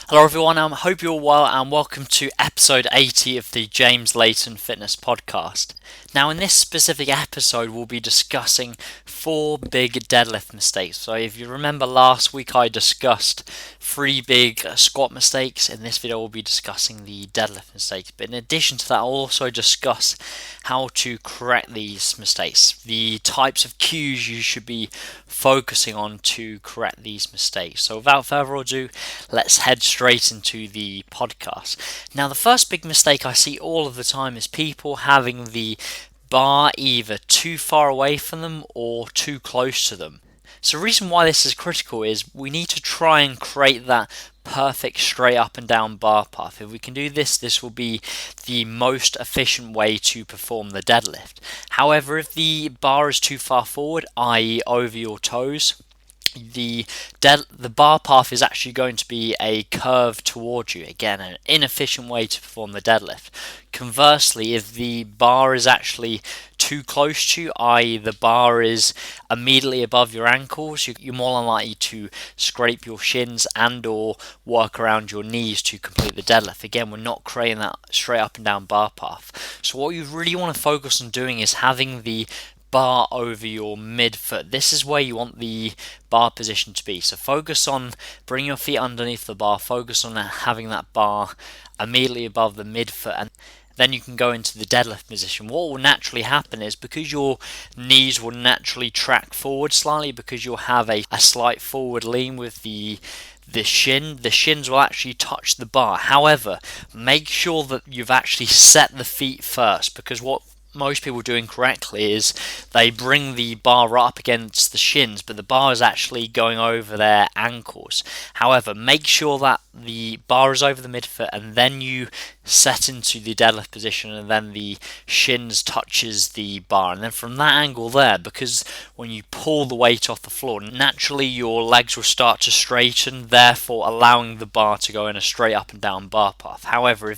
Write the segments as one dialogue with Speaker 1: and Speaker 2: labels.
Speaker 1: Hello everyone, I hope you're well and welcome to episode 80 of the Layton Fitness Podcast. Now in this specific episode we'll be discussing 4 big deadlift mistakes. So if you remember last week I discussed 3 big squat mistakes. In this video we'll be discussing the deadlift mistakes. But in addition to that I'll also discuss how to correct these mistakes, the types of cues you should be focusing on to correct these mistakes. So without further ado, let's head straight into the podcast. Now the first big mistake I see all of the time is people having the bar either too far away from them or too close to them. So the reason why this is critical is we need to try and create that perfect straight up and down bar path. If we can do this, this will be the most efficient way to perform the deadlift. However, if the bar is too far forward, i.e. over your toes, the bar path is actually going to be a curve towards you. Again, an inefficient way to perform the deadlift. Conversely, if the bar is actually too close to you, i.e. the bar is immediately above your ankles, you're more than likely to scrape your shins and or work around your knees to complete the deadlift. Again, we're not creating that straight up and down bar path. So what you really want to focus on doing is having the bar over your midfoot. This is where you want the bar position to be. So focus on bringing your feet underneath the bar, focus on having that bar immediately above the midfoot, and then you can go into the deadlift position. What will naturally happen is because your knees will naturally track forward slightly, because you'll have a slight forward lean with the shins will actually touch the bar. However, make sure that you've actually set the feet first, because what most people do incorrectly is they bring the bar up against the shins, but the bar is actually going over their ankles. However, make sure that the bar is over the midfoot and then you set into the deadlift position and then the shins touches the bar, and then from that angle there, because when you pull the weight off the floor, naturally your legs will start to straighten, therefore allowing the bar to go in a straight up and down bar path. However,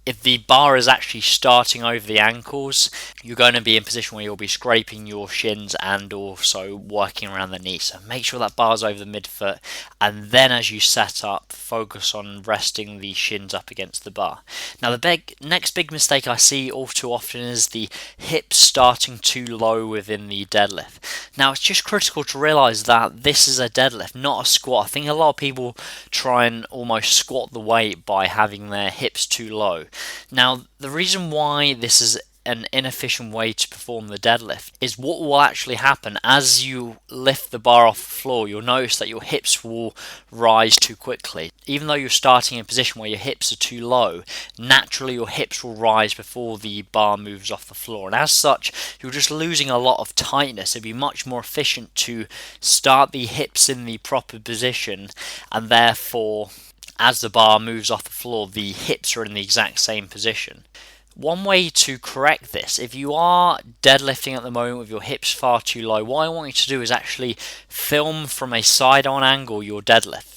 Speaker 1: if the bar is actually starting over the ankles, you're going to be in a position where you'll be scraping your shins and also working around the knees. So make sure that bar is over the midfoot, and then as you set up, focus on resting the shins up against the bar. Now the next big mistake I see all too often is the hips starting too low within the deadlift. Now it's just critical to realise that this is a deadlift, not a squat. I think a lot of people try and almost squat the weight by having their hips too low. Now, the reason why this is an inefficient way to perform the deadlift is what will actually happen as you lift the bar off the floor. You'll notice that your hips will rise too quickly. Even though you're starting in a position where your hips are too low, naturally your hips will rise before the bar moves off the floor, and as such you're just losing a lot of tightness. It'd be much more efficient to start the hips in the proper position, and therefore as the bar moves off the floor, the hips are in the exact same position. One way to correct this, if you are deadlifting at the moment with your hips far too low, what I want you to do is actually film from a side-on angle your deadlift.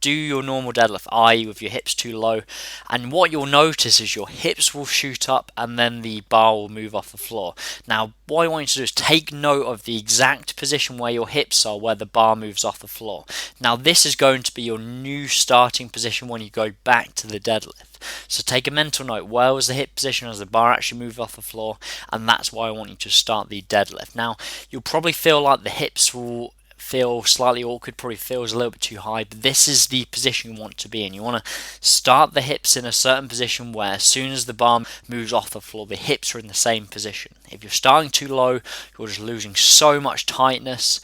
Speaker 1: Do your normal deadlift, i.e. with your hips too low, and what you'll notice is your hips will shoot up and then the bar will move off the floor. Now what I want you to do is take note of the exact position where your hips are, where the bar moves off the floor. Now this is going to be your new starting position when you go back to the deadlift. So take a mental note, where was the hip position as the bar actually moved off the floor, and that's why I want you to start the deadlift. Now you'll probably feel like the hips will feel slightly awkward, probably feels a little bit too high, but this is the position you want to be in. You want to start the hips in a certain position where as soon as the bar moves off the floor, the hips are in the same position. If you're starting too low, you're just losing so much tightness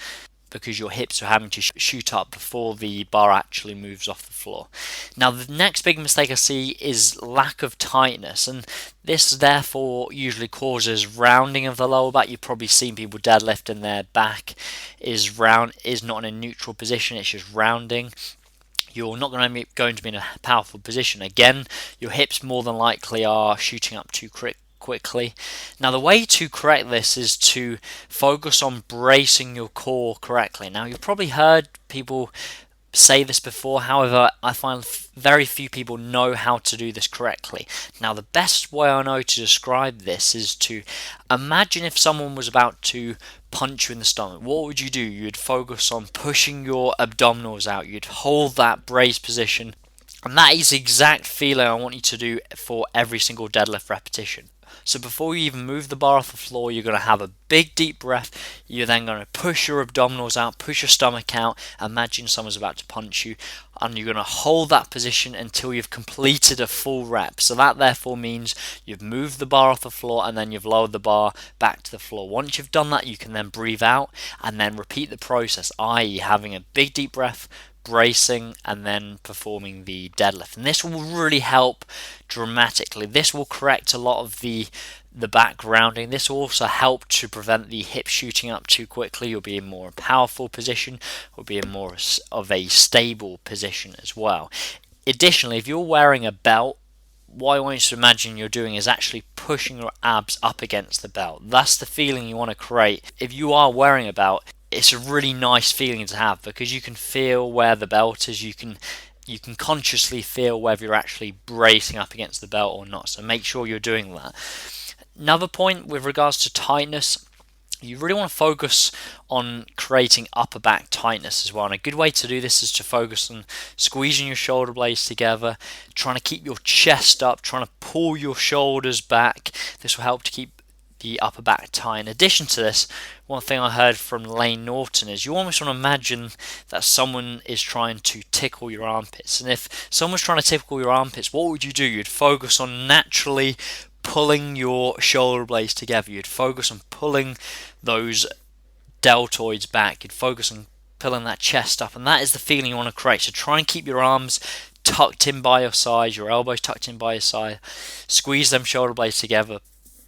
Speaker 1: because your hips are having to shoot up before the bar actually moves off the floor. Now the next big mistake I see is lack of tightness, and this therefore usually causes rounding of the lower back. You've probably seen people deadlift and their back is not in a neutral position, it's just rounding. You're not going to be in a powerful position. Again, your hips more than likely are shooting up too quickly. Now the way to correct this is to focus on bracing your core correctly. Now you've probably heard people say this before, however I find very few people know how to do this correctly. Now the best way I know to describe this is to imagine if someone was about to punch you in the stomach. What would you do? You'd focus on pushing your abdominals out, you'd hold that brace position And that is the exact feeling I want you to do for every single deadlift repetition. So before you even move the bar off the floor, you're going to have a big deep breath. You're then going to push your abdominals out, push your stomach out. Imagine someone's about to punch you, and you're going to hold that position until you've completed a full rep. So that therefore means you've moved the bar off the floor and then you've lowered the bar back to the floor. Once you've done that, you can then breathe out and then repeat the process, i.e., having a big deep breath, bracing, and then performing the deadlift. And this will really help dramatically. This will correct a lot of the back rounding. This will also help to prevent the hip shooting up too quickly. You'll be in more powerful position, will be in more of a stable position as well. Additionally, if you're wearing a belt, what I want you to imagine you're doing is actually pushing your abs up against the belt. That's the feeling you want to create. If you are wearing a belt, it's a really nice feeling to have because you can feel where the belt is. You can consciously feel whether you're actually bracing up against the belt or not. So make sure you're doing that. Another point with regards to tightness, you really want to focus on creating upper back tightness as well. And a good way to do this is to focus on squeezing your shoulder blades together, trying to keep your chest up, trying to pull your shoulders back. This will help to keep the upper back tight. In addition to this, one thing I heard from Layton is you almost want to imagine that someone is trying to tickle your armpits. And if someone's trying to tickle your armpits, what would you do? You'd focus on naturally pulling your shoulder blades together. You'd focus on pulling those deltoids back. You'd focus on pulling that chest up, and that is the feeling you want to create. So try and keep your arms tucked in by your side, your elbows tucked in by your side. Squeeze them shoulder blades together.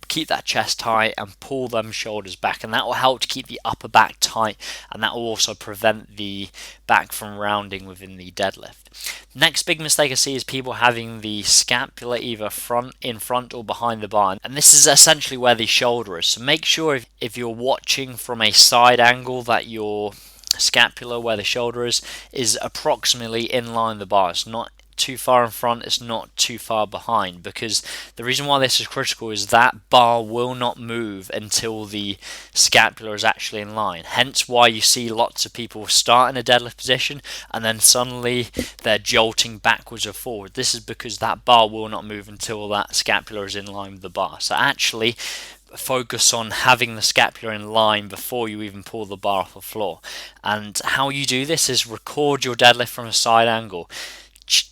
Speaker 1: Keep that chest tight and pull them shoulders back, and that will help to keep the upper back tight, and that will also prevent the back from rounding within the deadlift. Next big mistake I see is people having the scapula either in front or behind the bar, and this is essentially where the shoulder is. So make sure if you're watching from a side angle that your scapula, where the shoulder is approximately in line with the bar. It's not too far in front, it's not too far behind, because the reason why this is critical is that bar will not move until the scapula is actually in line. Hence why you see lots of people start in a deadlift position and then suddenly they're jolting backwards or forward. This is because that bar will not move until that scapula is in line with the bar. So actually focus on having the scapula in line before you even pull the bar off the floor. And how you do this is record your deadlift from a side angle.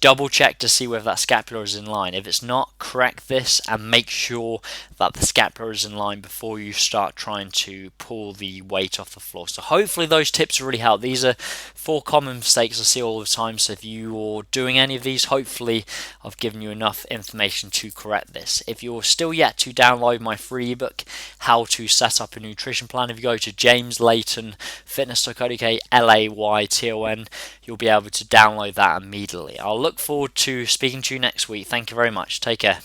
Speaker 1: Double check to see whether that scapula is in line. If it's not, correct this and make sure that the scapula is in line before you start trying to pull the weight off the floor. So hopefully those tips really help. These are 4 common mistakes I see all the time, so if you're doing any of these, hopefully I've given you enough information to correct this. If you're still yet to download my free ebook, How to Set Up a Nutrition Plan, if you go to jameslaytonfitness.co.uk, Layton, you'll be able to download that immediately. I'll look forward to speaking to you next week. Thank you very much. Take care.